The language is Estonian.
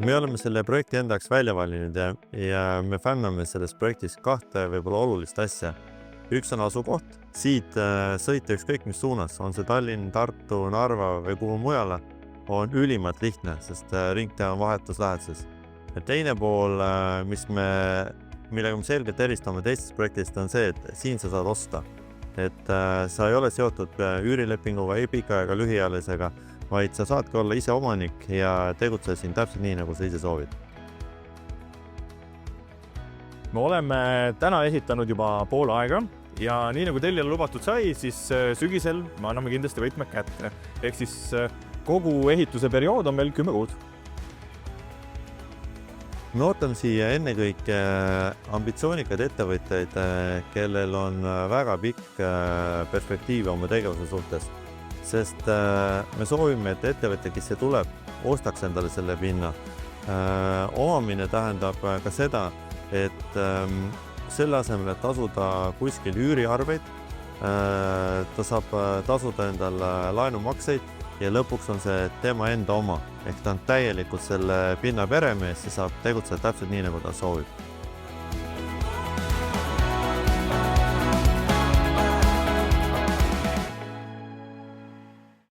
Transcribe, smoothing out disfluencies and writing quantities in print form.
Me oleme selle projekti endaks välja valinud ja me fänname selles projektis kahte võib-olla olulist asja. Üks on asukoht, siit sõita ükskõik mis suunas, on see Tallinn, Tartu, Narva või kuhu mujale, on ülimalt lihtne, sest ringtee on vahetus läheduses. Ja teine pool, millega me selgelt eristame teistest projektist, on see, et siin sa saad osta. Et sa ei ole seotud üürilepinguga, ei pika ega lühiajalisega, vaid sa saadki olla ise omanik ja tegutseda siin täpselt nii, nagu sa ise soovid. Me oleme täna esitanud juba pool aega ja nii nagu tellile lubatud sai, siis sügisel me anname kindlasti võtmed kätte. Ehk siis kogu ehituse periood on meil 10 kuud. Me ootame siia ennekõike ambitsioonikaid ettevõtteid, kellel on väga pikk perspektiiv oma tegevuse suhtes. Sest me soovime, et ettevõte, kes siia tuleb, ostaks endale selle pinna. Omamine tähendab ka seda, et selle asemel, et tasuda kuskil üüriarveid, ta saab tasuda endale laenumakseid ja lõpuks on see tema enda oma. Ehk ta on täielikult selle pinna peremees ja saab tegutseda täpselt nii, nagu ta soovib.